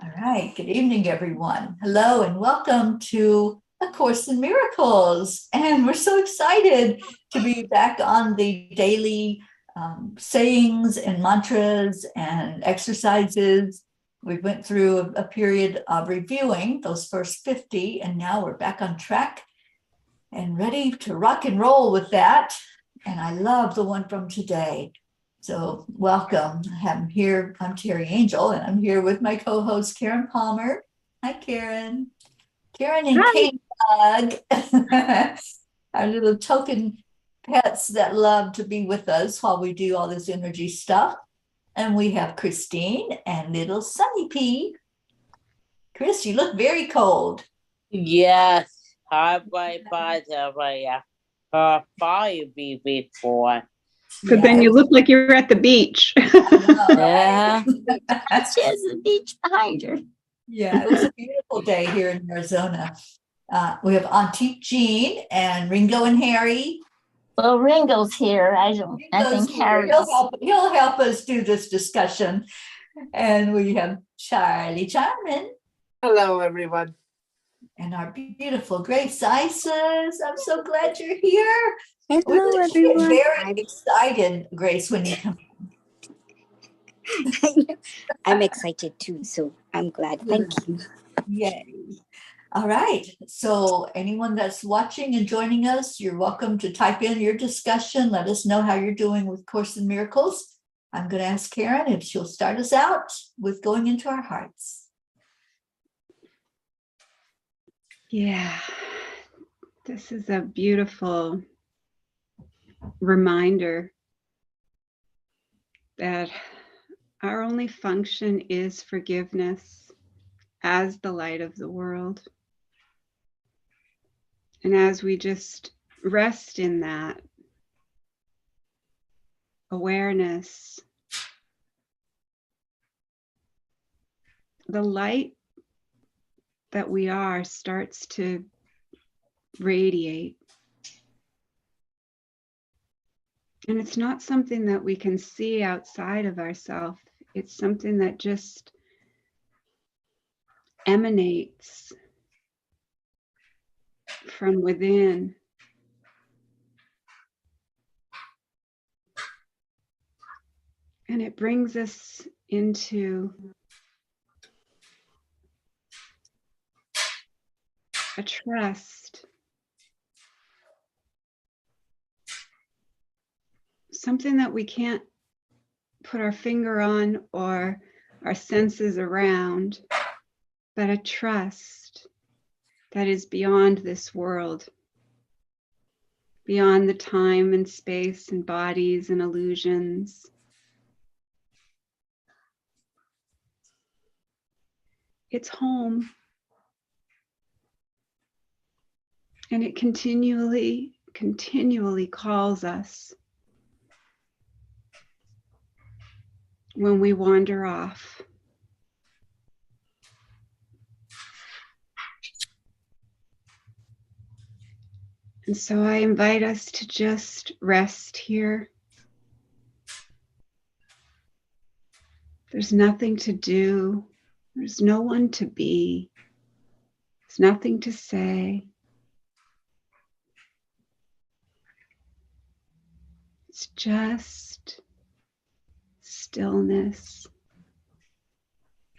All right, good evening, everyone. Hello and welcome to A Course in Miracles. And we're so excited to be back on the daily sayings and mantras and exercises. We went through a period of reviewing those first 50, and now we're back on track and ready to rock and roll with that. And I love the one from today. So welcome. I'm here. I'm Teri Angel, and I'm here with my co-host Karen Palmer. Hi, Karen. Karen and Kate Bug, our little token pets that love to be with us while we do all this energy stuff. And we have Christine and little Sunny Pea. Chris, you look very cold. Yes, I went by the fire before. But then you look like you're at the beach. Yeah. She has the beach behind her. Yeah, it was a beautiful day here in Arizona. We have Auntie Jean and Ringo and Harry. Well, Ringo's here. I think Harry's. He'll help us do this discussion. And we have Charlie Charmin. Hello, everyone. And our beautiful Grace Isis. I'm so glad you're here. Hello, everyone. Very excited, Grace, when you come. I'm excited too, so I'm glad. Thank you. Yay. All right. So anyone that's watching and joining us, you're welcome to type in your discussion. Let us know how you're doing with Course in Miracles. I'm going to ask Karen if she'll start us out with going into our hearts. Yeah, this is a beautiful reminder that our only function is forgiveness as the light of the world. And as we just rest in that awareness, the light that we are starts to radiate. And it's not something that we can see outside of ourselves. It's something that just emanates from within. And it brings us into a trust, something that we can't put our finger on or our senses around, but a trust that is beyond this world, beyond the time and space and bodies and illusions. It's home. And it continually calls us when we wander off. And so I invite us to just rest here. There's nothing to do. There's no one to be. There's nothing to say. It's just stillness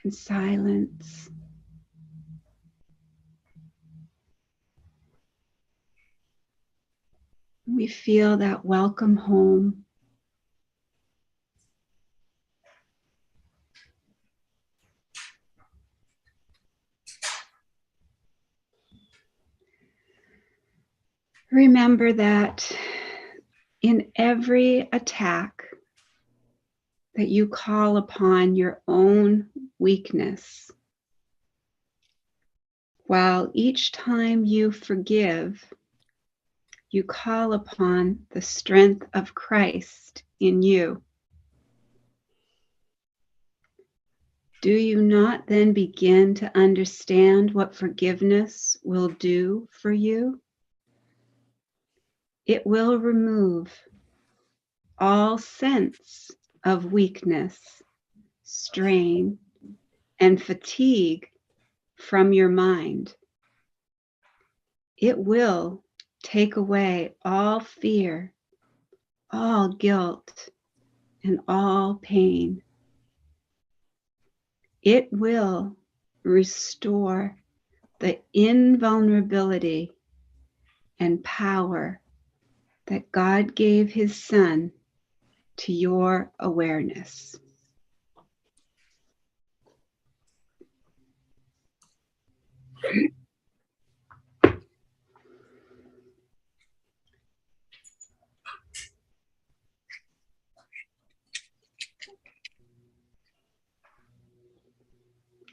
and silence. We feel that welcome home. Remember that in every attack that you call upon your own weakness, while each time you forgive, you call upon the strength of Christ in you. Do you not then begin to understand what forgiveness will do for you? It will remove all sense of weakness strain, and fatigue from your mind. It will take away all fear, all guilt, and all pain. It will restore the invulnerability and power that God gave his Son to your awareness.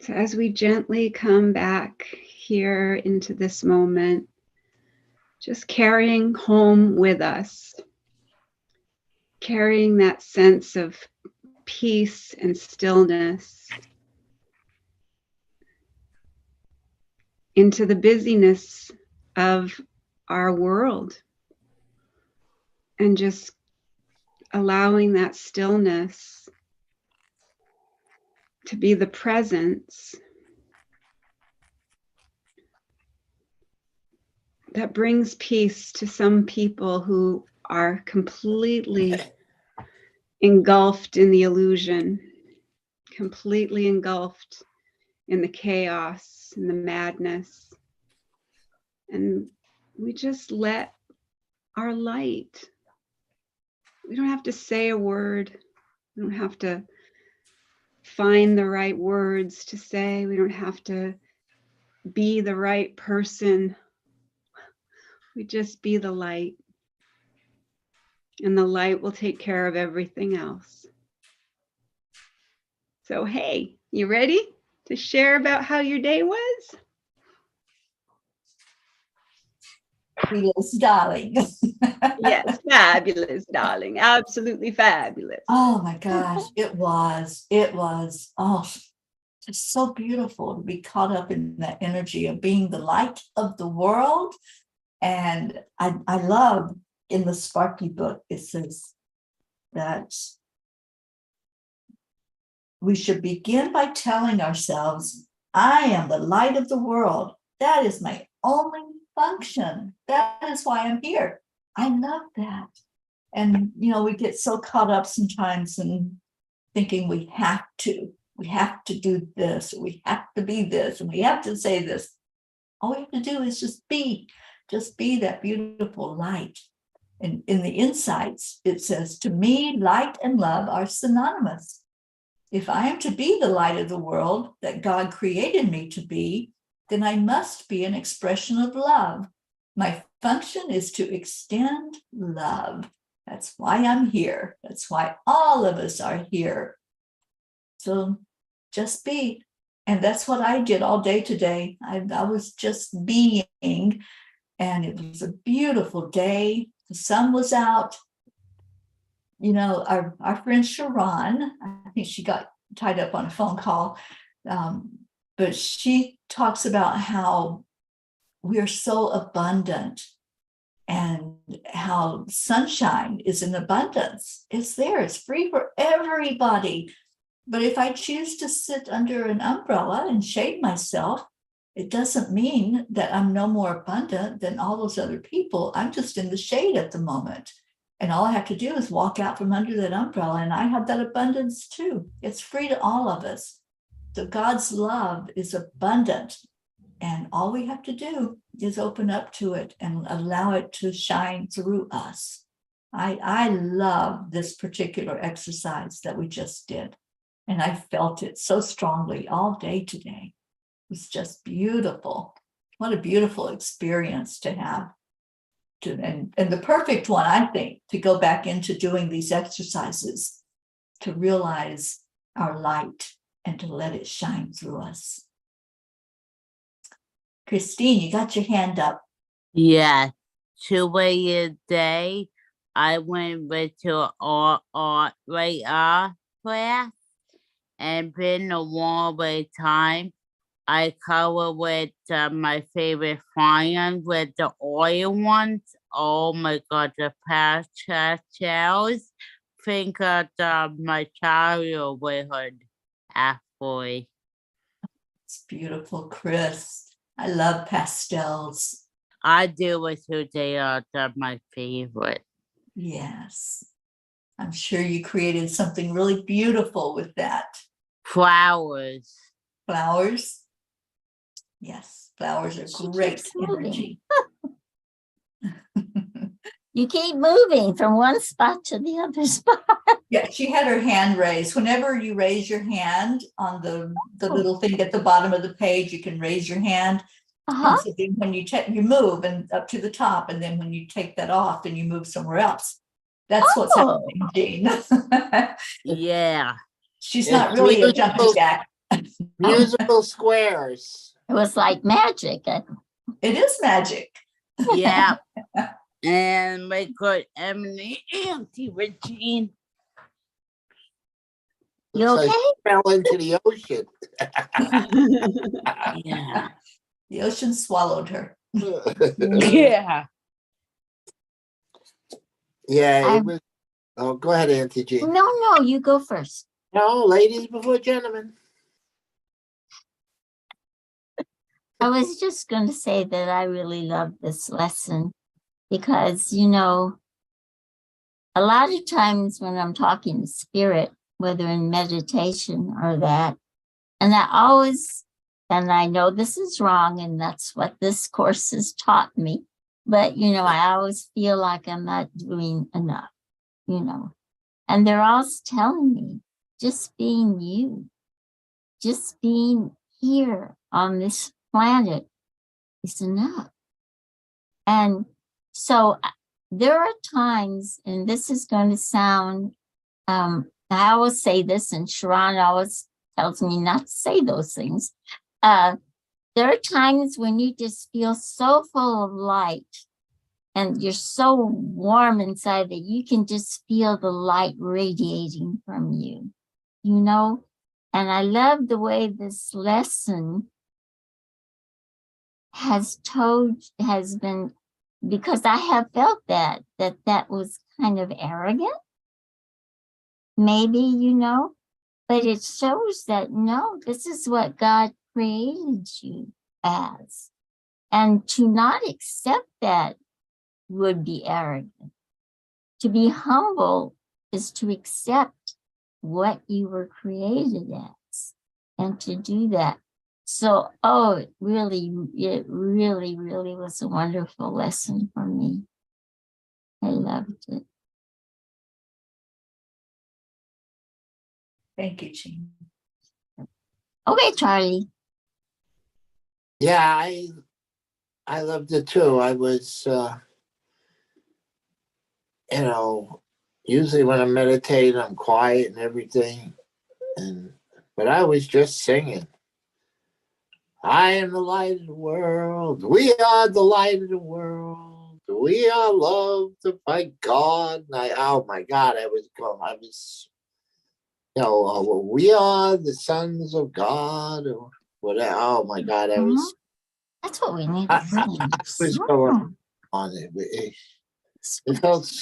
So as we gently come back here into this moment, just carrying home with us, carrying that sense of peace and stillness into the busyness of our world, and just allowing that stillness to be the presence that brings peace to some people who are completely engulfed in the illusion, completely engulfed in the chaos and the madness. And we just let our light, we don't have to say a word, we don't have to find the right words to say, we don't have to be the right person. We just be the light, and the light will take care of everything else. So, hey, you ready to share about how your day was? Fabulous, darling. Yes, fabulous, darling. Absolutely fabulous. Oh my gosh, it was. Oh, it's so beautiful to be caught up in that energy of being the light of the world. And I love in the Sparky book, it says that we should begin by telling ourselves, I am the light of the world. That is my only function. That is why I'm here. I love that. And, we get so caught up sometimes in thinking we have to do this, we have to be this, and we have to say this. All we have to do is just be that beautiful light. And in the insights, it says, to me, light and love are synonymous. If I am to be the light of the world that God created me to be, then I must be an expression of love. My function is to extend love. That's why I'm here. That's why all of us are here. So just be. And that's what I did all day today. I was just being, and it was a beautiful day. The sun was out. Our friend Sharon, I think she got tied up on a phone call, but she talks about how we're so abundant and how sunshine is in abundance. It's there, it's free for everybody. But if I choose to sit under an umbrella and shade myself, it doesn't mean that I'm no more abundant than all those other people. I'm just in the shade at the moment. And all I have to do is walk out from under that umbrella, and I have that abundance too. It's free to all of us. So God's love is abundant. And all we have to do is open up to it and allow it to shine through us. I love this particular exercise that we just did. And I felt it so strongly all day today. It was just beautiful. What a beautiful experience to have. And the perfect one, I think, to go back into doing these exercises, to realize our light and to let it shine through us. Christine, you got your hand up. Yeah. 2 a day, I went to art right class, and been a long way time. I color with my favorite crayons, with the oil ones. Oh my God, the pastels. Think of my childhood. halfway. It's beautiful, Chris. I love pastels. I do it too. They're my favorite. Yes. I'm sure you created something really beautiful with that. Flowers. Flowers. Yes, flowers are She great keeps moving. energy. You keep moving from one spot to the other spot. Yeah, she had her hand raised. Whenever you raise your hand on the little thing at the bottom of the page, you can raise your hand. And so then when you you move and up to the top, and then when you take that off, then you move somewhere else. That's what's happening, Jean. Yeah. She's It's not really a musical- jumping jack. Musical squares. It was like magic. It is magic. Yeah. And my good Emily Auntie Regine. You Looks like okay? she fell into the ocean. Yeah. The ocean swallowed her. Yeah. Yeah, it was. Oh, go ahead, Auntie G. No, you go first. No, ladies before gentlemen. I was just going to say that I really love this lesson because, you know, a lot of times when I'm talking to spirit, whether in meditation or that, and I know this is wrong and that's what this course has taught me, but, you know, I always feel like I'm not doing enough, you know, and they're always telling me, just being you, just being here on this planet is enough. And so there are times, and this is going to sound, I always say this, and Sharon always tells me not to say those things. There are times when you just feel so full of light and you're so warm inside that you can just feel the light radiating from you, you know? And I love the way this lesson has been, because I have felt that was kind of arrogant, maybe, you know, but it shows that no, this is what God created you as. And to not accept that would be arrogant. To be humble is to accept what you were created as and to do that. So, it really was a wonderful lesson for me. I loved it. Thank you, Jean. Okay, Charlie. Yeah, I loved it too. I was, usually when I meditate, I'm quiet and everything, but I was just singing. I am the light of the world. We are the light of the world. We are loved by God. And oh my God, we are the sons of God or whatever. Oh my God, That's what we need I to do. was going on it. It felt,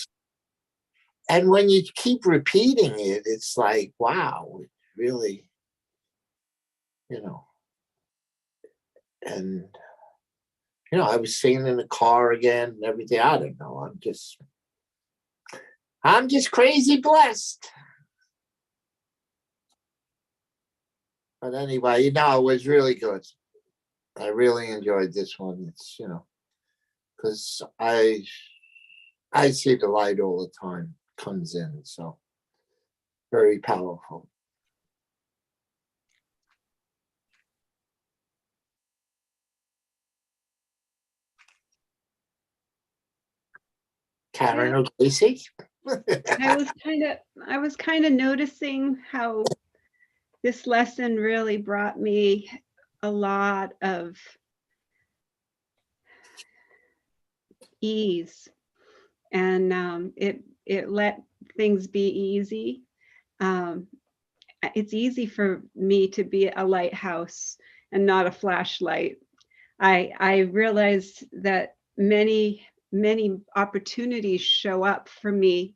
and when you keep repeating it, it's like, wow, it really, and I was singing in the car again and everything. I don't know. I'm just crazy blessed. But anyway, it was really good. I really enjoyed this one. It's, because I see the light all the time comes in. So very powerful. Karen O'Casey. I was kind of noticing how this lesson really brought me a lot of ease, and it let things be easy. It's easy for me to be a lighthouse and not a flashlight. I realized that many opportunities show up for me,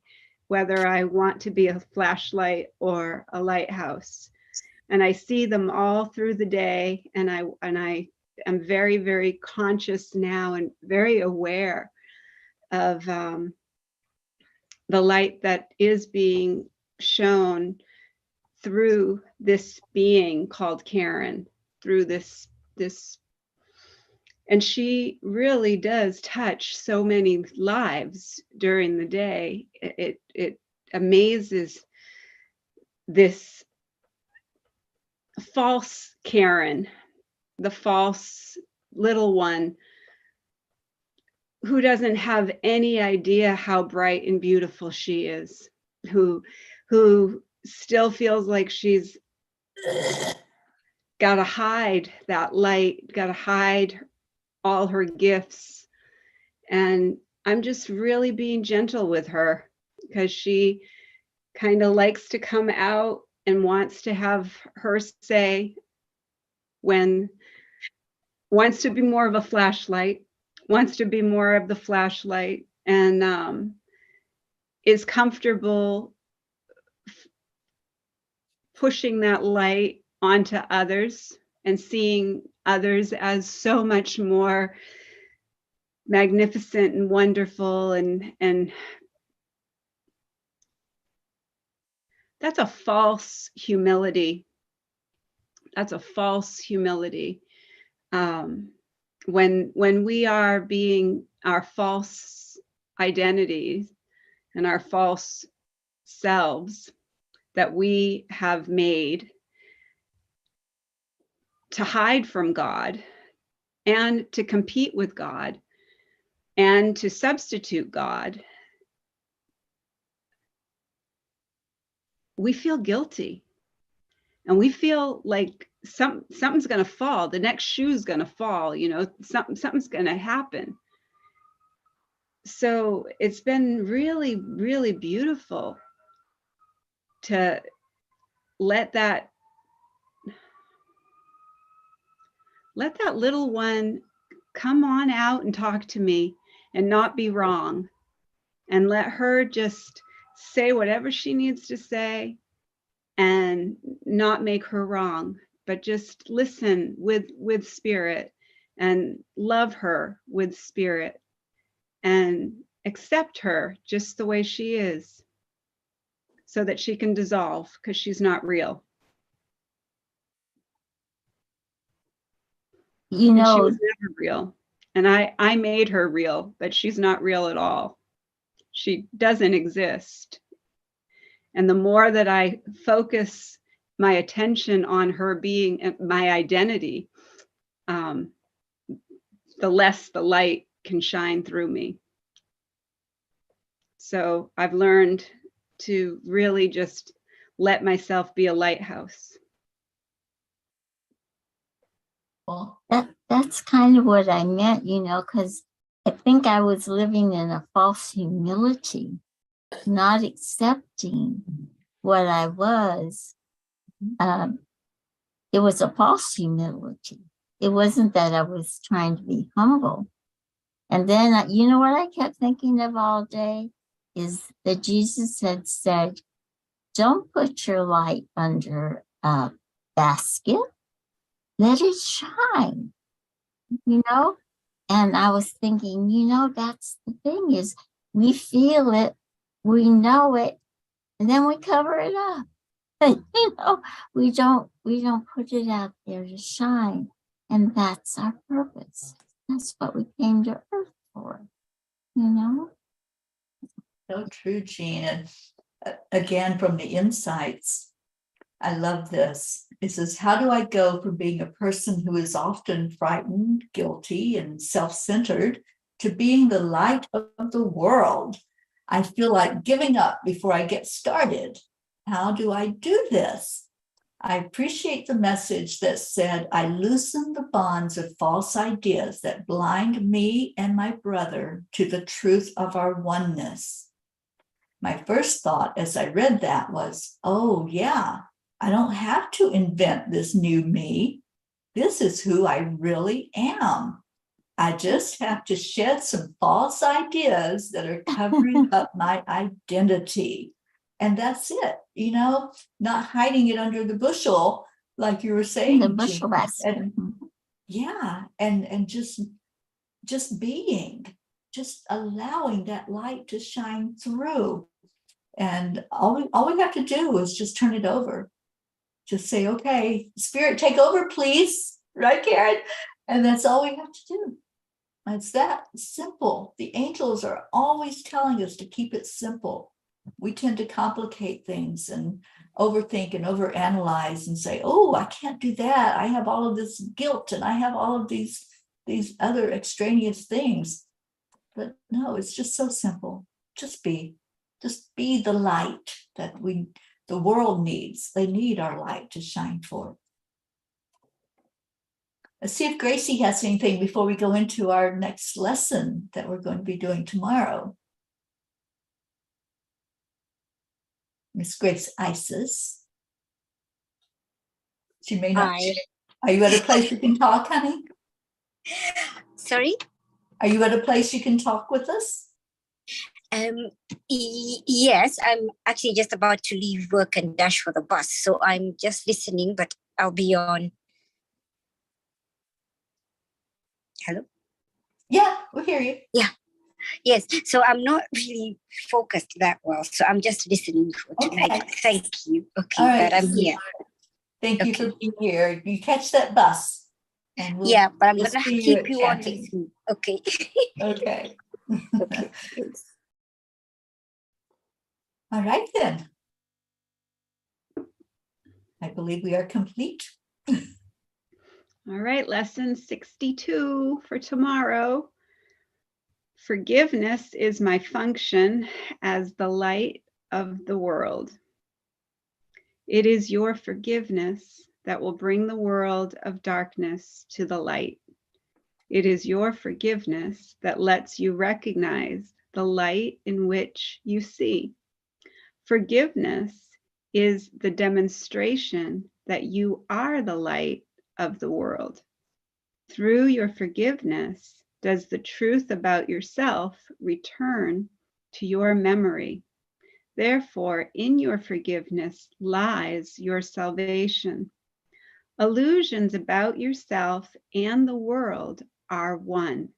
whether I want to be a flashlight or a lighthouse. And I see them all through the day. And I am very, very conscious now and very aware of the light that is being shown through this being called Karen, through this, and she really does touch so many lives during the day. It amazes this false Karen, the false little one who doesn't have any idea how bright and beautiful she is, who still feels like she's got to hide that light, got to hide all her gifts. And I'm just really being gentle with her because she kind of likes to come out and wants to have her say, when wants to be more of a flashlight, wants to be more of the flashlight, and is comfortable pushing that light onto others and seeing others as so much more magnificent and wonderful, and that's a false humility. That's a false humility. When we are being our false identities and our false selves that we have made to hide from God and to compete with God and to substitute God, we feel guilty and we feel like something's going to fall. The next shoe's going to fall, you know, something's going to happen. So it's been really, really beautiful to let that little one come on out and talk to me and not be wrong, and let her just say whatever she needs to say and not make her wrong, but just listen with spirit and love her with spirit and accept her just the way she is, so that she can dissolve, because she's not real. You And she know, was never real. And I made her real, but she's not real at all. She doesn't exist. And the more that I focus my attention on her being my identity, the less the light can shine through me. So I've learned to really just let myself be a lighthouse. Well, that's kind of what I meant, you know, because I think I was living in a false humility, not accepting what I was. It was a false humility. It wasn't that I was trying to be humble. And then, you know what I kept thinking of all day is that Jesus had said, don't put your light under a basket, let it shine, you know? And I was thinking, you know, that's the thing, is we feel it, we know it, and then we cover it up. You know, we don't put it out there to shine. And that's our purpose. That's what we came to earth for, you know? so true, Jean. And again, from the insights, I love this. It says, how do I go from being a person who is often frightened, guilty, and self-centered to being the light of the world? I feel like giving up before I get started. How do I do this? I appreciate the message that said, I loosen the bonds of false ideas that blind me and my brother to the truth of our oneness. My first thought as I read that was, oh yeah, I don't have to invent this new me. This is who I really am. I just have to shed some false ideas that are covering up my identity. And that's it, you know, not hiding it under the bushel like you were The saying, bushel Jean. basket. And yeah, and just being, just allowing that light to shine through. And all we have to do is just turn it over. Just say, okay, Spirit, take over, please. Right, Karen? And that's all we have to do. It's that simple. The angels are always telling us to keep it simple. We tend to complicate things and overthink and overanalyze and say, oh, I can't do that. I have all of this guilt and I have all of these other extraneous things. But no, it's just so simple. Just be the light that the world needs. They need our light to shine forth. Let's see if Gracie has anything before we go into our next lesson that we're going to be doing tomorrow. Miss Grace Isis. She may not. Hi. Are you at a place you can talk, honey? Sorry. Are you at a place you can talk with us? Yes, I'm actually just about to leave work and dash for the bus, so I'm just listening, but I'll be on. Hello? Yeah, we'll hear you. Yeah. Yes, so I'm not really focused that well, so I'm just listening for tonight. Okay. Thank you. Okay, All right, but I'm here. Thank you for being here. You catch that bus. And Yeah, but I'm we'll gonna see keep at you on chanting. listening. Okay. Okay. Okay. Thanks. All right then. I believe we are complete. All right, lesson 62 for tomorrow. Forgiveness is my function as the light of the world. It is your forgiveness that will bring the world of darkness to the light. It is your forgiveness that lets you recognize the light in which you see. Forgiveness is the demonstration that you are the light of the world. Through your forgiveness, does the truth about yourself return to your memory. Therefore, in your forgiveness lies your salvation. Illusions about yourself and the world are one.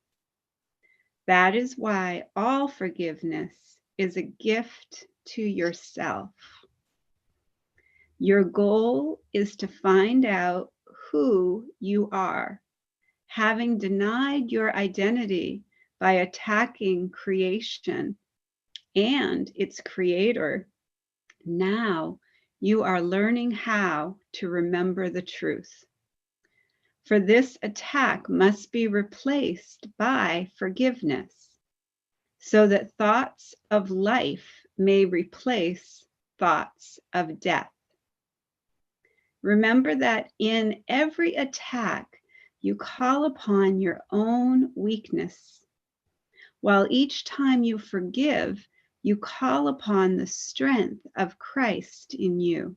That is why all forgiveness is a gift to yourself. Your goal is to find out who you are. Having denied your identity by attacking creation and its creator, now you are learning how to remember the truth. For this attack must be replaced by forgiveness, so that thoughts of life may replace thoughts of death. Remember that in every attack, you call upon your own weakness, while each time you forgive, you call upon the strength of Christ in you.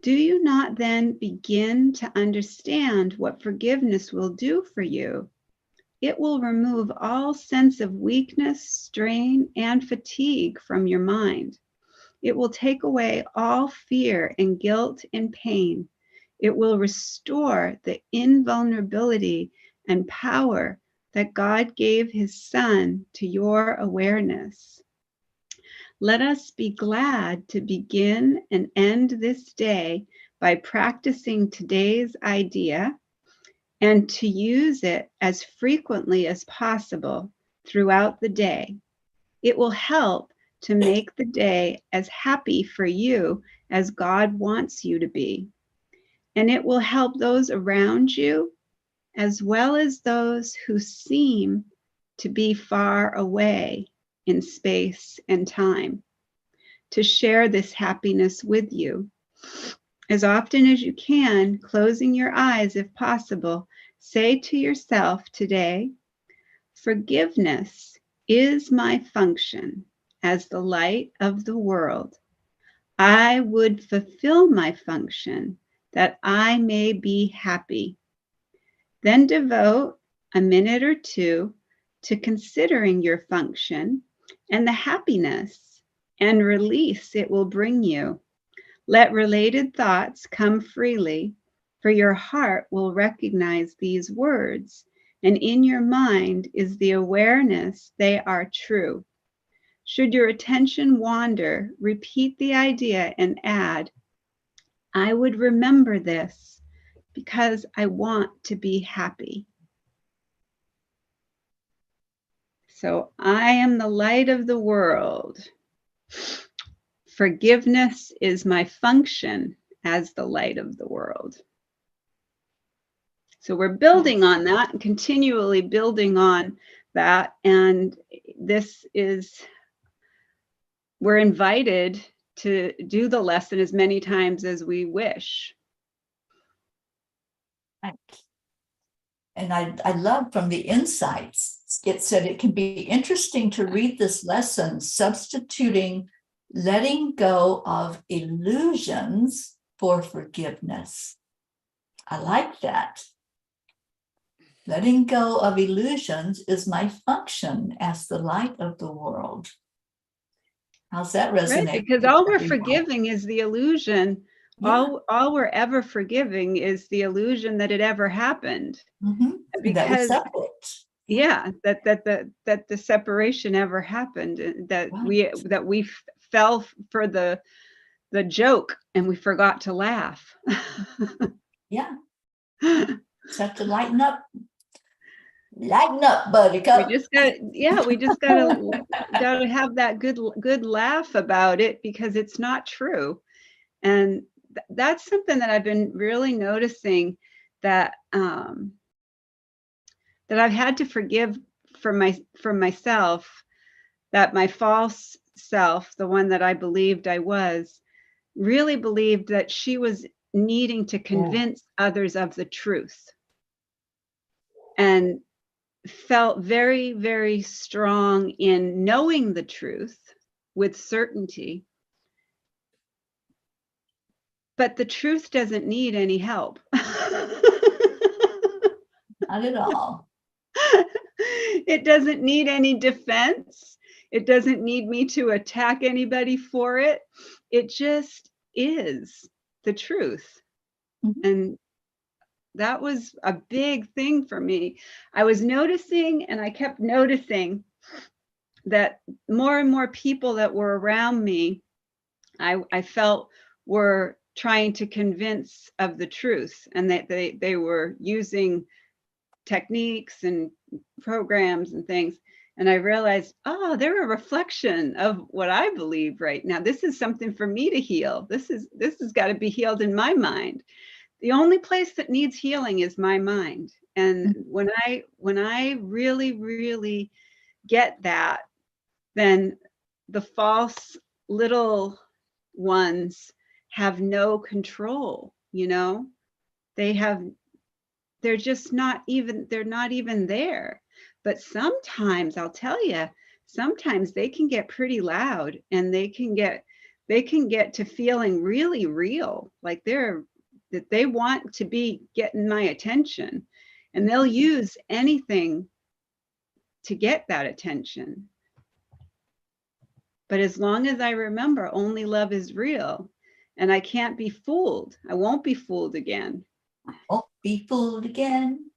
Do you not then begin to understand what forgiveness will do for you? It will remove all sense of weakness, strain, and fatigue from your mind. It will take away all fear and guilt and pain. It will restore the invulnerability and power that God gave his Son to your awareness. Let us be glad to begin and end this day by practicing today's idea and to use it as frequently as possible throughout the day. It will help to make the day as happy for you as God wants you to be. And it will help those around you, as well as those who seem to be far away in space and time, to share this happiness with you. As often as you can, closing your eyes if possible, say to yourself today, forgiveness is my function as the light of the world. I would fulfill my function that I may be happy. Then devote a minute or two to considering your function and the happiness and release it will bring you. Let related thoughts come freely, for your heart will recognize these words, and in your mind is the awareness they are true. Should your attention wander, repeat the idea and add, I would remember this because I want to be happy. So I am the light of the world. Forgiveness is my function as the light of the world. So we're building on that and continually building on that. And this is, we're invited to do the lesson as many times as we wish. Right. And I love from the insights, it said it can be interesting to read this lesson, substituting letting go of illusions for forgiveness. I like that. Letting go of illusions is my function as the light of the world. How's that resonate? Right, because all we're forgiving is the illusion. Yeah. All we're ever forgiving is the illusion that it ever happened. Mm-hmm. Because that was separate. Yeah, that the separation ever happened. That right. we fell for the joke and we forgot to laugh. Yeah. Just have to lighten up. Lighten up, buttercup. We just gotta have that good laugh about it, because it's not true. And that's something that I've been really noticing, that that I've had to forgive for myself, that my false self, the one that I believed I was, really believed that she was needing to convince others of the truth, and felt very, very strong in knowing the truth with certainty. But the truth doesn't need any help. Not at all. It doesn't need any defense. It doesn't need me to attack anybody for it. It just is the truth. Mm-hmm. And that was a big thing for me. I was noticing, and I kept noticing, that more and more people that were around me, I felt were trying to convince of the truth, and that they were using techniques and programs and things. And I realized, oh, they're a reflection of what I believe right now. This is something for me to heal. This has got to be healed in my mind. The only place that needs healing is my mind. And when I really, really get that, then the false little ones have no control, they're just not even, they're not even there. But sometimes, I'll tell you, sometimes they can get pretty loud, and they can get to feeling really real, like that they want to be getting my attention, and they'll use anything to get that attention. But as long as I remember, only love is real, and I can't be fooled. I won't be fooled again. I won't be fooled again.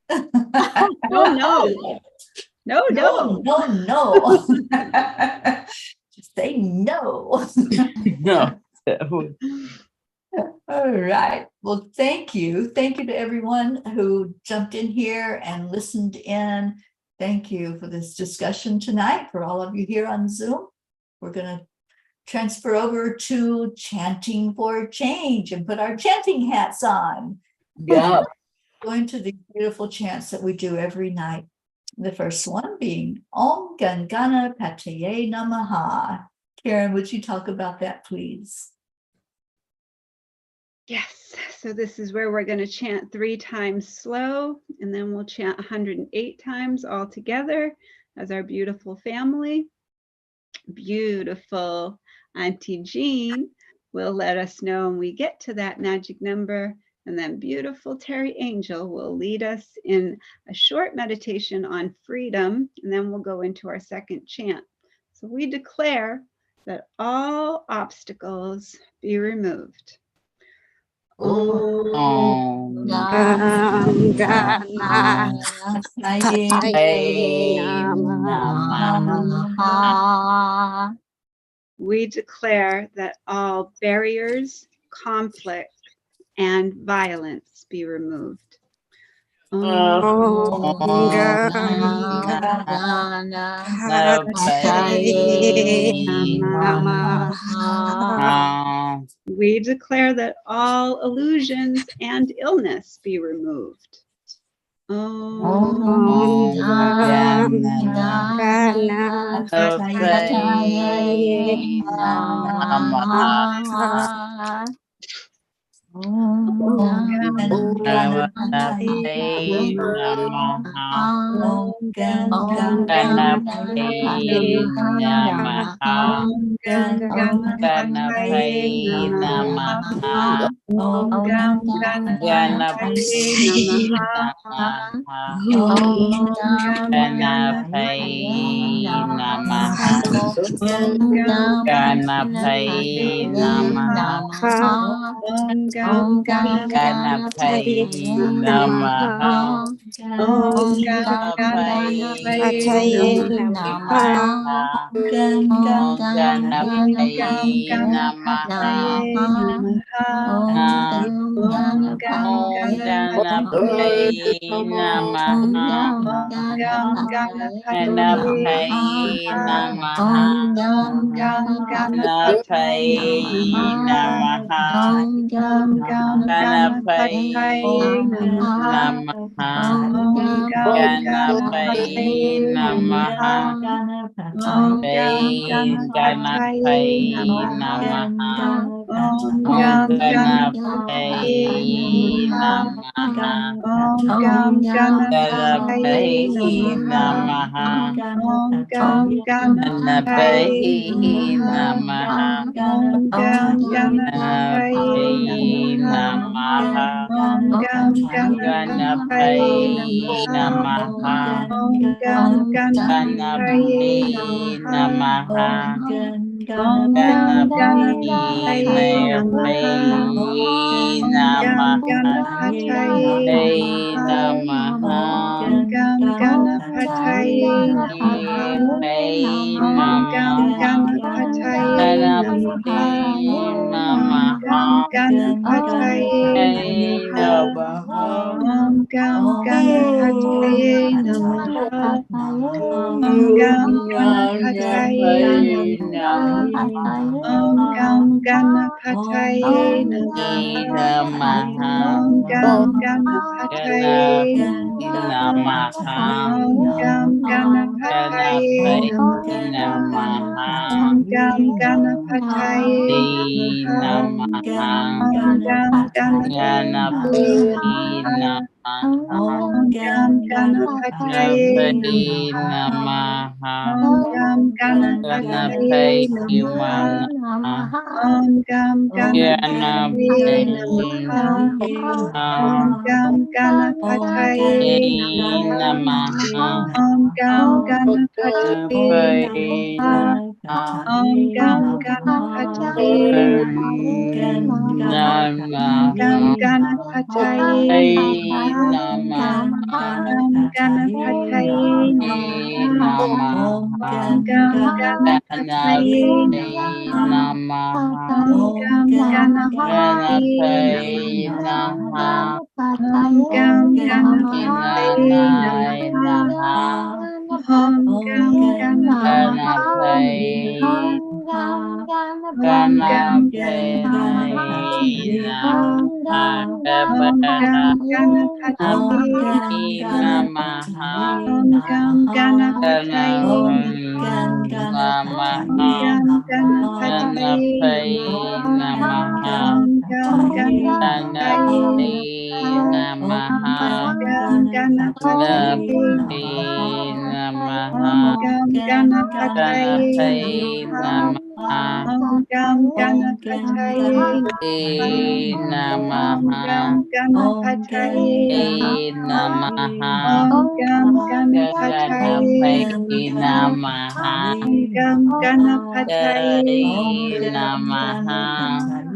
No. Just say no. No. All right. Well, thank you. Thank you to everyone who jumped in here and listened in. Thank you for this discussion tonight. For all of you here on Zoom, we're going to transfer over to chanting for change and put our chanting hats on. Yeah. Going to the beautiful chants that we do every night. The first one being Om Gam Ganapataye Namaha. Karen, would you talk about that, please? Yes. So this is where we're going to chant 3 times slow, and then we'll chant 108 times all together as our beautiful family. Beautiful Auntie Jean will let us know when we get to that magic number. And then beautiful Teri Angel will lead us in a short meditation on freedom, and then we'll go into our second chant. So we declare that all obstacles be removed. Om Gam Ganapataye Namaha. We declare that all barriers, conflict, and violence be removed. Om Ganapataye Namaha. We declare that all illusions and illness be removed. Om Ganapataye Namaha. Om Ganapataye Namaha. Om Ganapataye Namaha. Ganapataye Namaha. Ganapataye Namaha. Ganapataye Namaha. Ganapataye Namaha. Ganapataye Namaha. Ganapataye Namaha. Om Ganapataye Namaha. Om Ganapataye Namaha. Ganapataye Namaha. Ganapataye Namaha. Ganapataye Namaha. Ganapataye Namaha. Ganapataye Namaha. Om Ganapataye Namaha. Ganapataye Namaha. Ganapataye Namaha. Ganapataye Namaha. Ganapataye Namaha. Ganapataye Namaha. Ganapataye Namaha. Namaha. Ganapataye Namaha. Ganapataye Namaha. Om Gam Ganapataye Namaha. Om Gam Ganapataye Namaha. Om Gam Ganapataye Namaha. Om Gam Ganapataye Namaha. Om Gam Ganapataye Namaha. Om Gam Ganapataye Namaha. Om Gam Ganapataye Namaha. Om Gam Ganapataye Namaha. Om Gam Ganapataye Namaha. Om Gam Ganapataye Namaha. Om Gam Ganapataye Namaha. Om Gam Ganapataye Namaha. Om Gam Ganapataye Namaha. Om Gam Ganapataye Namaha. Om Ganapataye Namaha. Om Gam Ganapataye Namaha. Om Gam Ganapataye Namaha. Om Gam Ganapataye Namaha. Om Gam Ganapataye Om Gam Ganapataye Om Gam Ganapataye Om Gam Ganapataye Om Gam Ganapataye Om Gam Ganapataye Om Gam Ganapataye Om Gam Ganapataye Om Gam Ganapataye Om Gam Ganapataye Namaha. Om Gam Ganapataye Namaha. Om Gam Ganapataye Namaha.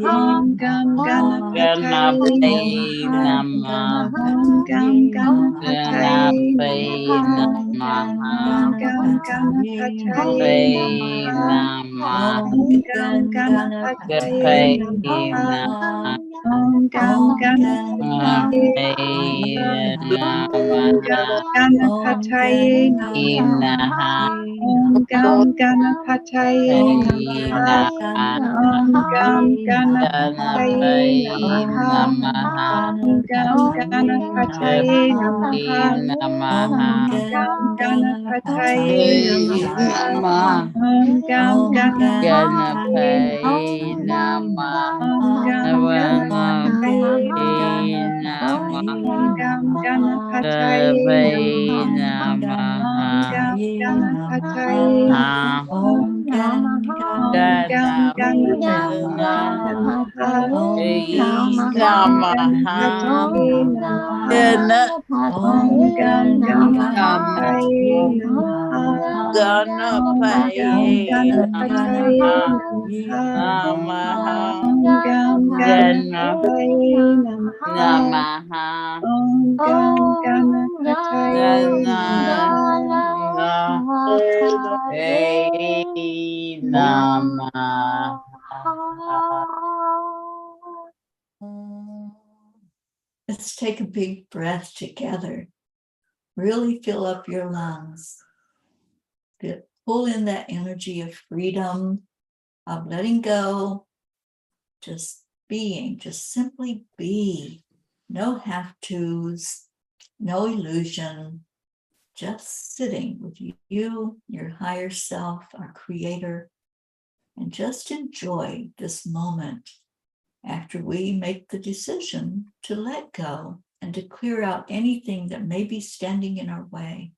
Om Gam Ganapataye Namaha. Om Gam Ganapataye Namaha. Om Gam Ganapataye Namaha. Om Gam Ganapataye Namaha. Om Gam Ganapataye Namaha. Om Gam Ganapataye Namaha. Om Gam Ganapataye Namaha. Om Gam Ganapataye Namaha. Om Gam Ganapataye Namaha. Om Gam Ganapataye Namaha. Om Gam Ganapataye Namaha. Om Gam Ganapataye Namaha. Om Gam Ganapataye Namaha. Om Gam Ganapataye Namaha. Om Gam Ganapataye Namaha. Om Gam Ganapataye Namaha. Om Gam Ganapataye Namaha. Om Gam Ganapataye Namaha. Om Gam Ganapataye Namaha. Om Gam Ganapataye Let's take a big breath together. Really fill up your lungs. Pull in that energy of freedom, of letting go, just being, just simply be. No have-tos, no illusion, just sitting with you, your higher self, our creator, and just enjoy this moment after we make the decision to let go and to clear out anything that may be standing in our way.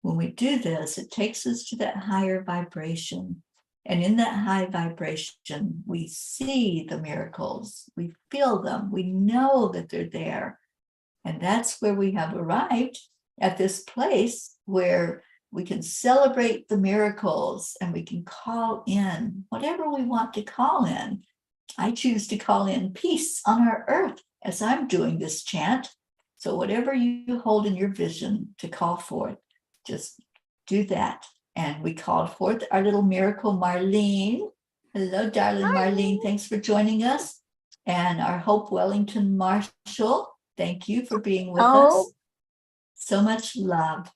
When we do this, it takes us to that higher vibration. And in that high vibration, we see the miracles, we feel them, we know that they're there. And that's where we have arrived, at this place where we can celebrate the miracles and we can call in whatever we want to call in. I choose to call in peace on our earth as I'm doing this chant. So whatever you hold in your vision to call forth, just do that. And we called forth our little miracle, Marlene. Hello, darling Marlene. Thanks for joining us. And our Hope Wellington Marshall. Thank you for being with us. So much love.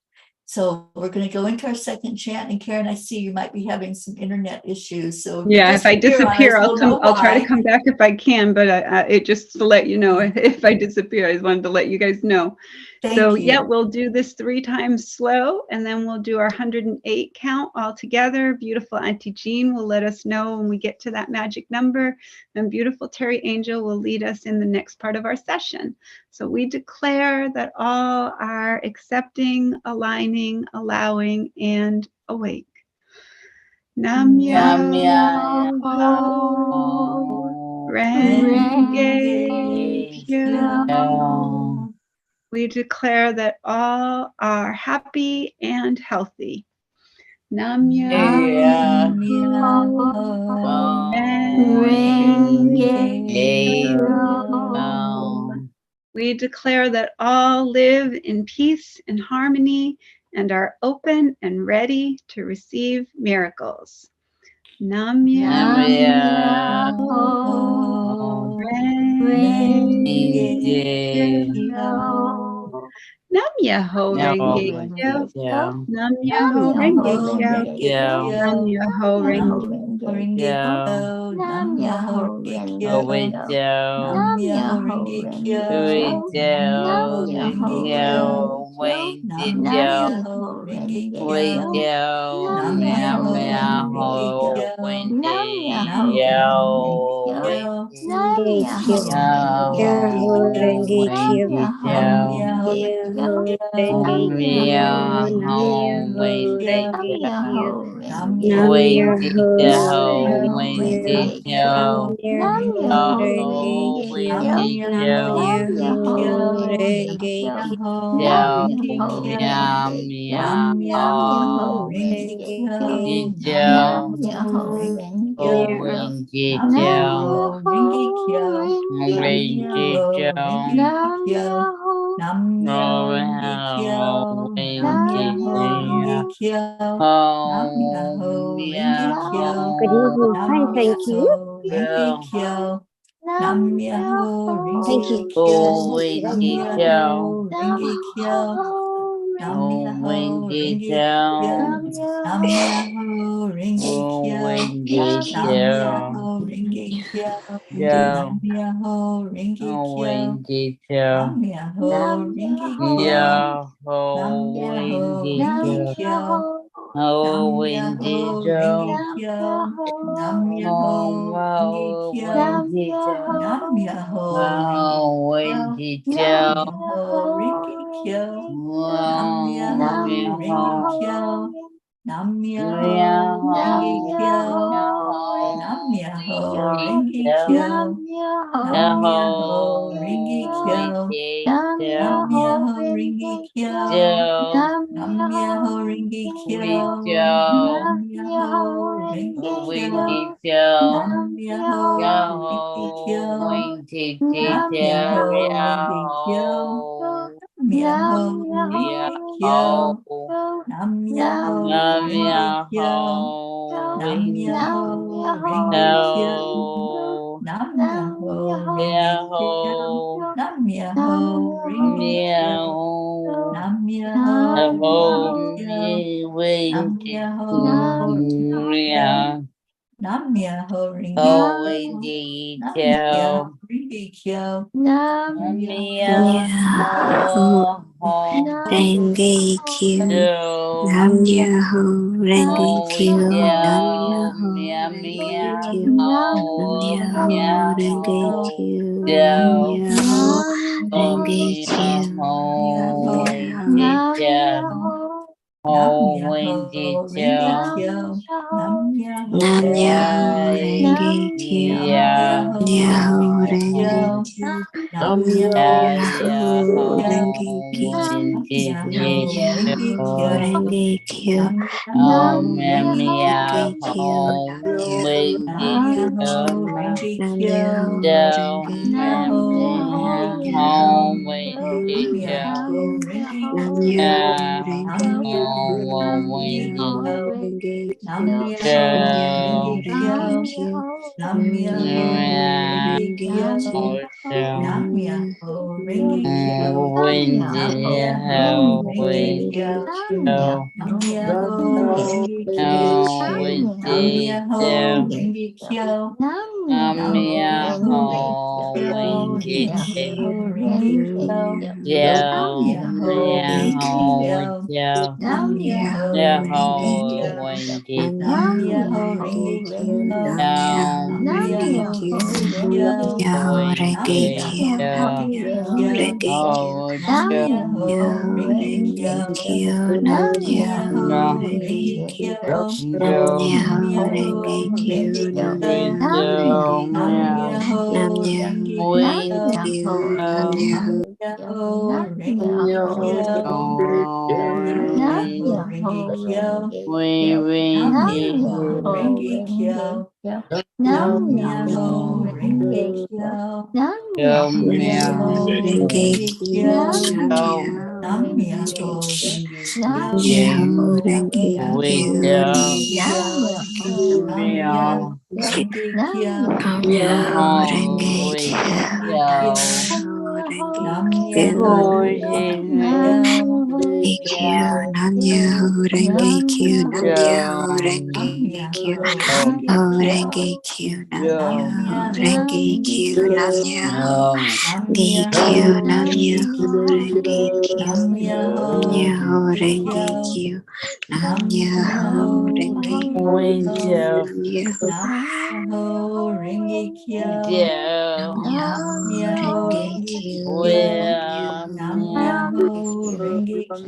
So we're going to go into our second chant. And Karen, I see you might be having some internet issues. So if I disappear, I'll try to come back if I can. But it just to let you know, if I disappear, I just wanted to let you guys know. Thank you. Yeah, we'll do this 3 times slow, and then we'll do our 108 count all together. Beautiful Auntie Jean will let us know when we get to that magic number, and beautiful Teri Angel will lead us in the next part of our session. So we declare that all are accepting, aligning, allowing, and awake. Nam Myoho Renge Kyo. We declare that all are happy and healthy. Nam Myoho Renge Kyo. We declare that all live in peace and harmony and are open and ready to receive miracles. Nam Myoho Renge Kyo. Nam Myoho Renge Kyo. Nam Myoho Renge Kyo. Nam Myoho Renge Kyo. Nam Myoho Renge Kyo. Nam Myoho Renge Kyo. Nam Myoho Renge Kyo. Nam Myoho Good evening. Fine, thank you. Nam Myoho Thank Renge you. Kyo. Nam Nam Myoho Renge Kyo. Nam Om Myoho Renge Renge Kyo. Kyo. Nam Myoho Renge Om Kyo. Renge Nam Kyo. Myoho Renge Kyo. Nam Yo. Myoho Renge Om Kyo. Renge Nam Kyo. Myoho Renge Kyo. Yo. Nam Om Myoho Renge Renge Kyo. Kyo. Nam Om Myoho Renge Renge Kyo. Kyo. Nam Myoho Om Renge Kyo. Renge Kyo. Nam Myoho Renge Om Kyo. Renge Nam Kyo. Myoho Renge Kyo. Nam Om Myoho Renge Kyo. Nam Myoho Renge Kyo. Nam Myoho Renge Kyo. Nam Myoho Renge Kyo. Nam Myoho Renge Kyo. Nam Myoho Renge Kyo. Nam Myoho Renge Kyo. Nam Myoho Renge Kyo. Nam Myoho Renge Kyo. Myoho Renge Kyo. Nam Myoho Renge Kyo. Nam Myoho Renge Kyo. Nam Myoho Renge Kyo. Nam Myoho Renge Kyo. Nam Myoho Renge Kyo. Nam Myoho Renge Kyo. Nam Myoho Renge Kyo. Nam Myoho Renge Kyo. Nam Renge Kyo. Nam Myoho Renge Kyo. Nam Myoho Renge Kyo. Nam Myoho Renge Kyo. Nam Myoho Renge Kyo. Nam Myoho Renge Kyo. Nam Myoho Nam Myoho Renge Renge Kyo. Kyo. Nam Myoho Myoho Renge Renge Kyo. Kyo. Nam Nam Myoho Myoho Renge Kyo. Myoho Renge Myoho Kyo. Renge Kyo. Nam Nam Myoho Renge Myoho Kyo. Renge Kyo. Nam Myoho Renge Nam Kyo. Myoho Renge Nam Kyo. Myoho Nam Renge Kyo. Myoho Nam Renge Myoho Kyo. Renge Nam Kyo. Myoho Nam Renge Kyo. Myoho Nam Renge Myoho Kyo. Renge Nam Kyo. Myoho Nam Myoho Renge Kyo. Renge Kyo. Nam Nam Myoho Myoho Renge Renge Kyo. Kyo. Nam Nam Myoho Renge Kyo. Myoho Nam Myoho Renge Renge Kyo. Kyo. Nam Myoho Renge Kyo. Renge Kyo. Nam Myoho Renge Kyo. Nam Myoho Renge Kyo. Renge Nam Kyo. Myoho Renge Nam Kyo. Nam Myoho Myoho Renge Renge Kyo. Kyo. Nam Nam Myoho Myoho Renge Renge Kyo. Kyo. Nam Nam Myoho Myoho Renge Renge Kyo. Kyo. Nam Myoho Nam Renge Myoho Kyo. Renge Kyo. Nam Myoho Nam Renge Myoho Kyo. Nam Renge Myoho Kyo. Renge Kyo. Nam Myoho Myoho Renge Renge Kyo. Kyo. Nam Nam Myoho Myoho Renge Renge Kyo. Kyo. Nam Nam Myoho Myoho Renge Kyo. Renge Nam Kyo. Myoho Renge Nam Kyo. Myoho Nam Myoho Renge Renge Kyo. Kyo. Nam Nam Myoho Myoho Renge Kyo. Nam Myoho Renge Kyo. Nam Myoho Renge Kyo. Nam Myoho Renge Kyo. Nam Myoho Renge Renge Kyo. Kyo. Nam Myoho Nam Renge Myoho Kyo. Renge Kyo. Myoho Nam Renge Myoho Kyo. Renge Nam Kyo. Nam Myoho Renge Kyo. Myoho Nam Renge Myoho Kyo. Renge Kyo. Myoho Renge Nam Kyo. Myoho Renge Kyo. Kyo. Nam Myoho Renge Kyo. Nam Myoho Renge Nam Kyo. Myoho Renge Ho Kyo. Renge Kyo. Nam Nam Myoho Myoho Renge Renge Kyo. Nam Kyo. Myoho Nam Renge Myoho Kyo. Nam Renge Myoho Kyo. Renge Kyo. Nam Myoho Nam Myoho Renge Renge Kyo. Kyo. Nam Nam Myoho Myoho Renge Renge Kyo. Kyo.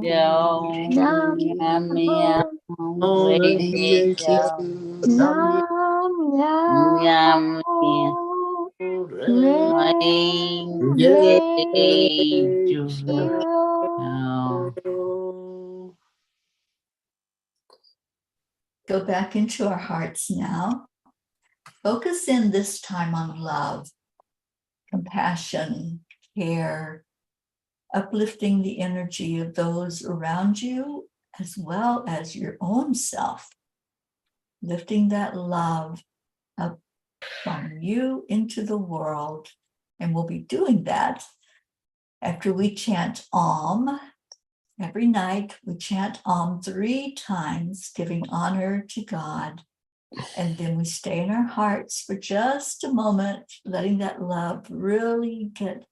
Nam Myoho Nam Myoho Renge Kyo. Nam Nam Myoho Myoho Renge Renge Kyo. Kyo. Nam Nam Myoho Myoho Renge Renge Kyo. Kyo. Renge Kyo. Renge Kyo. go back into our hearts now. Focus in this time on love, compassion, care, uplifting the energy of those around you as well as your own self. Lifting that love up from you into the world. And we'll be doing that after we chant Om. Every night we chant Om 3 times, giving honor to God. And then we stay in our hearts for just a moment, letting that love really get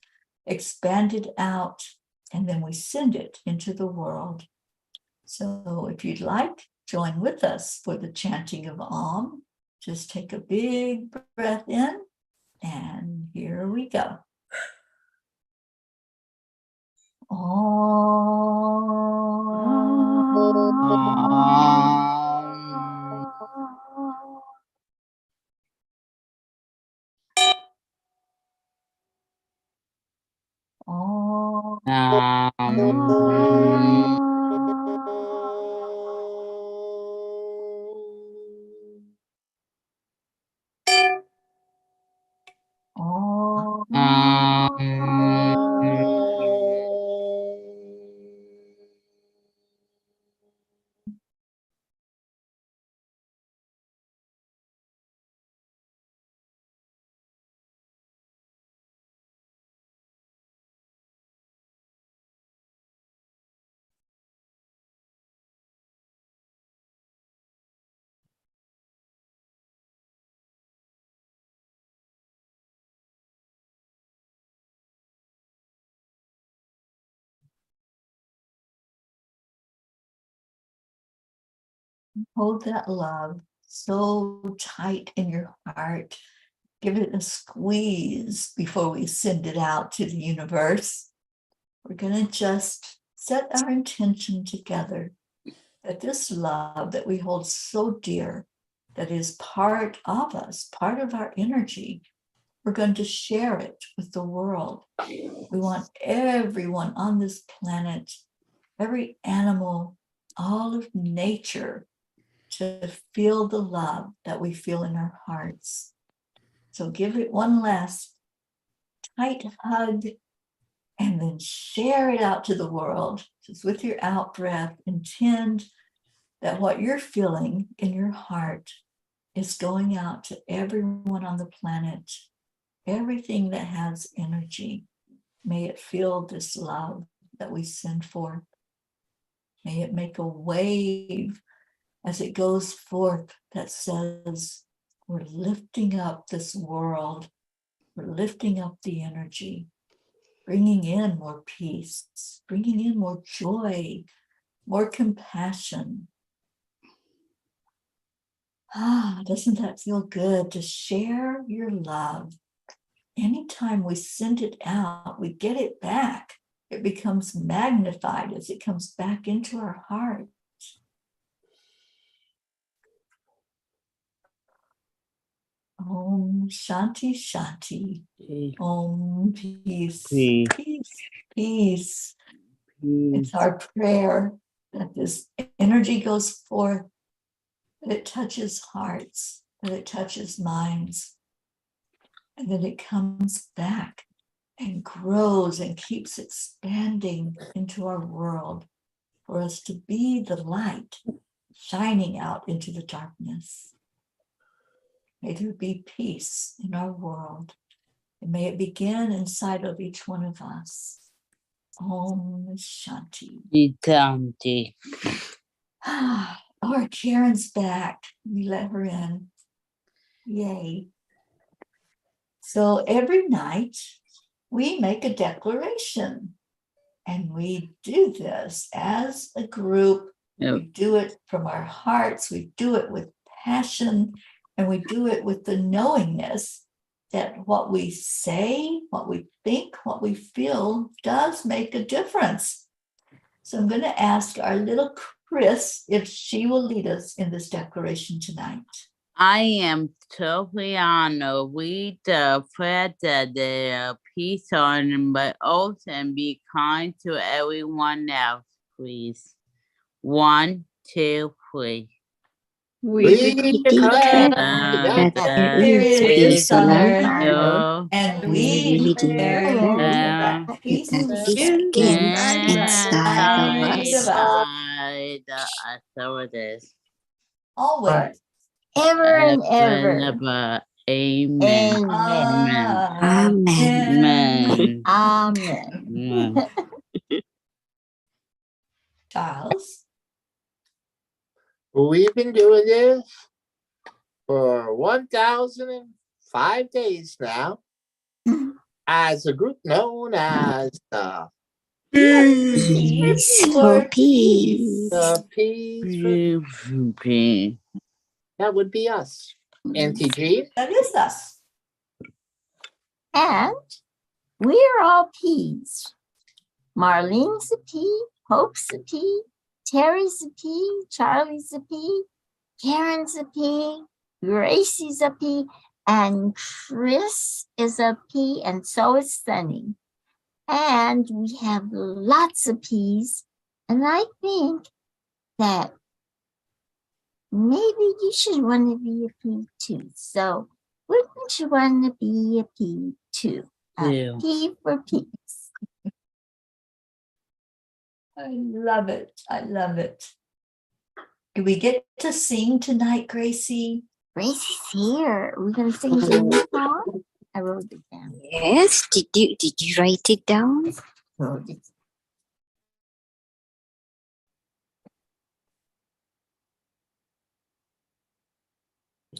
expanded out. And then we send it into the world. So if you'd like, join with us for the chanting of Om. Just take a big breath in, and here we go. Hold that love so tight in your heart. Give it a squeeze before we send it out to the universe. We're going to just set our intention together that this love that we hold so dear, that is part of us, part of our energy, we're going to share it with the world. We want everyone on this planet, every animal, all of nature, to feel the love that we feel in our hearts. So give it one last tight hug and then share it out to the world. Just with your out breath, intend that what you're feeling in your heart is going out to everyone on the planet, everything that has energy. May it feel this love that we send forth. May it make a wave as it goes forth that says, we're lifting up this world, we're lifting up the energy, bringing in more peace, bringing in more joy, more compassion. Doesn't that feel good to share your love? Anytime we send it out, we get it back. It becomes magnified as it comes back into our heart. Om Shanti Shanti. Om Peace. Peace. Peace. Peace. It's our prayer that this energy goes forth, that it touches hearts, that it touches minds, and that it comes back and grows and keeps expanding into our world for us to be the light shining out into the darkness. May there be peace in our world, and may it begin inside of each one of us. Om Shanti. Shanti. Our Karen's back. We let her in. Yay. So every night we make a declaration, and we do this as a group. Yep. We do it from our hearts. We do it with passion, and we do it with the knowingness that what we say, what we think, what we feel does make a difference. So I'm going to ask our little Chris if she will lead us in this declaration tonight. I am totally honored. Read the prayer that the peace on my oath and be kind to everyone else, please. 1, 2, 3. We declare that that there there is is on no earth, cure and We we really do declare now that peace peace inside inside inside of of us. us. So it is. Always. Ever and ever. Never. Amen. Amen. Amen. Amen. Amen. Amen. Charles. We've been doing this for 1,005 days now as a group known as the Peace for peace. Peace. Okay. That would be us. NTG. That is us. And we're all P's. Marlene's a P, Hope's a P, Terry's a P, Charlie's a P, Karen's a P, Gracie's a P, and Chris is a P, and so is Sunny. And we have lots of P's, and I think that maybe you should want to be a P too. So wouldn't you want to be a P too? A Yeah. P for peace. I love it. I love it. Do we get to sing tonight, Gracie? Gracie's here. We're gonna sing the new song. I wrote it down. Yes. Did you write it down? Wrote it.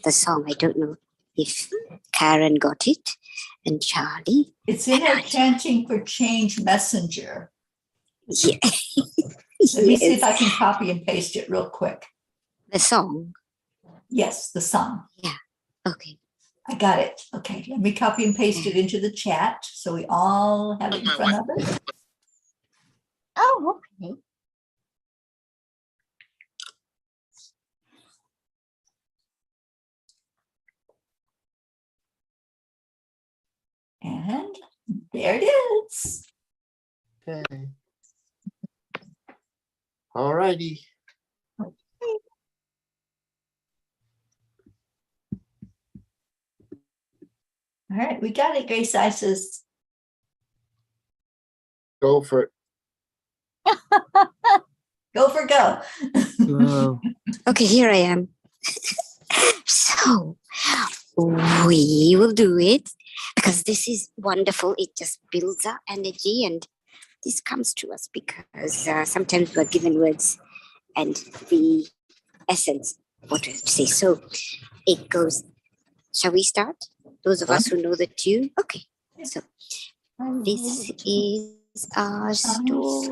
The song. I don't know if Karen got it and Charlie. It's in our Chanting for Change Messenger. Yeah. Let me see if I Yes. can copy and paste it real quick. The song. Yes, the song. Okay. I got it. Okay, let me copy and paste it into the chat so we all have it in front of us. Oh, okay. And there it is. Okay. All righty. All right, we got it, Grace Isis. Go for it. Go for go. Whoa. Okay, here I am. So we will do it because this is wonderful. It just builds our energy, and this comes to us because sometimes we're given words and the essence of what we have to say. So it goes. Shall we start? Those of us who know the tune. Okay. So this is our story.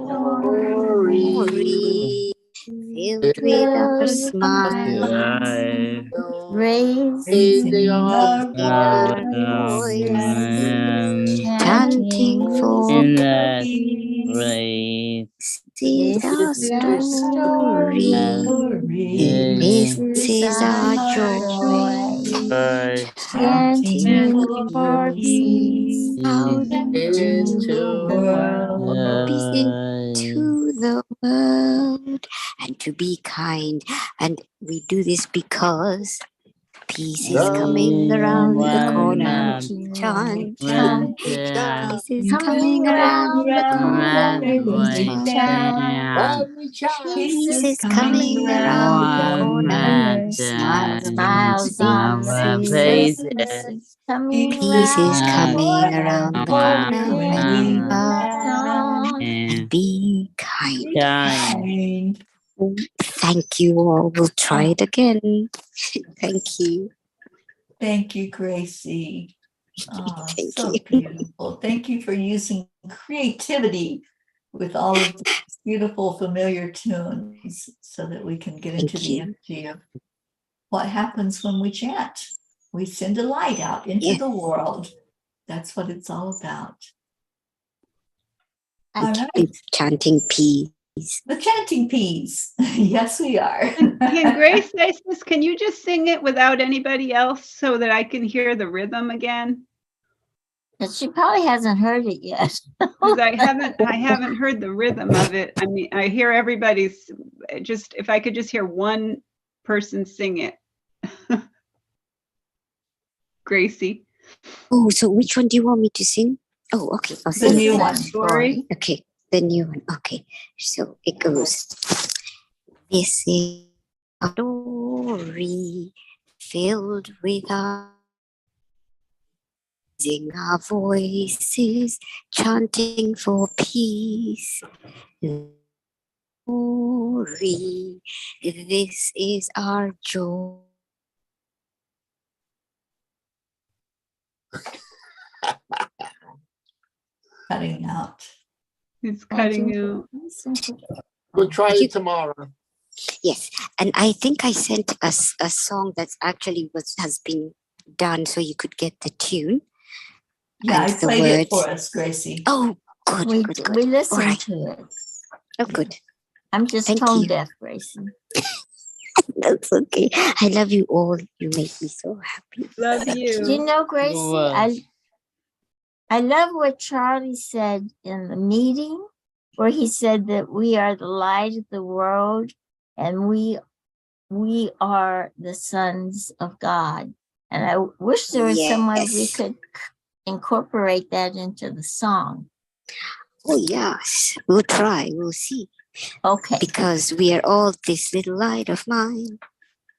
Filled with our smiles, Raising our voices, voices, chanting for In that peace. race. this is our story. This is our joy. Chanting for peace Out into the world. peace into the world, and to be kind. And we do this because peace is coming around the corner. Chant, chant. Peace is coming around the corner. Chant. Peace is coming around the corner. Smiles on the faces. Peace is coming around the corner. Remember and be kind. Thank you all. We'll try it again. Thank you. Thank you, Gracie. Oh, Thank so you. beautiful. Thank you for using creativity with all of these beautiful, familiar tunes so that we can get into Thank the you. energy of what happens when we chant. We send a light out into Yeah. the world. That's what it's all about. All And right, chanting peace. the chanting piece. Yes, we are. Can Grace say this? Can you just sing it without anybody else so that I can hear the rhythm again? But she probably hasn't heard it yet. Because I haven't heard the rhythm of it. I mean, I hear everybody's just, if I could just hear one person sing it. Gracie. Oh, so which one do you want me to sing? Oh, okay. I'll The sing new it. one. Story. Okay, the new one. Okay, so it goes. This is a story filled with our raising our voices, chanting for peace. Glory, this is our joy. Cutting out. It's cutting out. We'll try You- it tomorrow. Yes, and I think I sent us a song that's actually has been done so you could get the tune. Yeah, And I the played it words. for us, Gracie. Oh, good, We, good, good. we All listened right. to it. Oh, good. I'm just Thank tone you. deaf, Gracie. That's okay. I love you all. You make me so happy. Love You you. know, Gracie, I love what Charlie said in the meeting, where he said that we are the light of the world and we are the sons of God. And I wish there was some way we Yes. could incorporate that into the song. Oh, yes. We'll try. We'll see. Okay. Because we are all this little light of mine.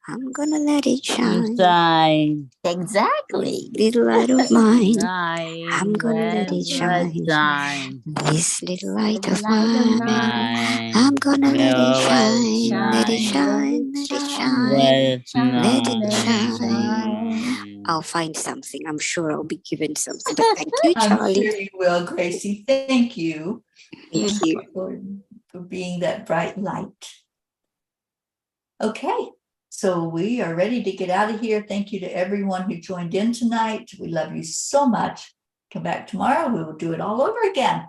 I'm gonna let it shine. Shine, Exactly. Little light of mine. shine, I'm gonna let it shine. shine. This little light of Light of mine. mine. I'm gonna let it Let shine. Let it shine. shine. Let it shine. Let Let it shine. I'll find something. I'm sure I'll be given something. But thank you, I'm Charlie. sure you will, Gracie. Thank you Thank you. for being that bright light. Okay, so we are ready to get out of here. Thank you to everyone who joined in tonight. We love you so much. Come back tomorrow. We will do it all over again.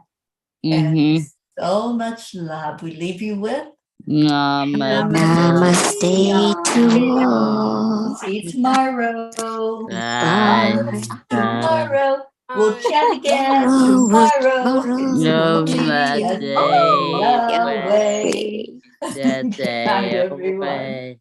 And so much love. We leave you with Namaste to all. see you tomorrow. Bye. Tomorrow. We'll chat again Tomorrow. tomorrow. No It's day Yahweh. Yahweh. the Good night, day everyone. away.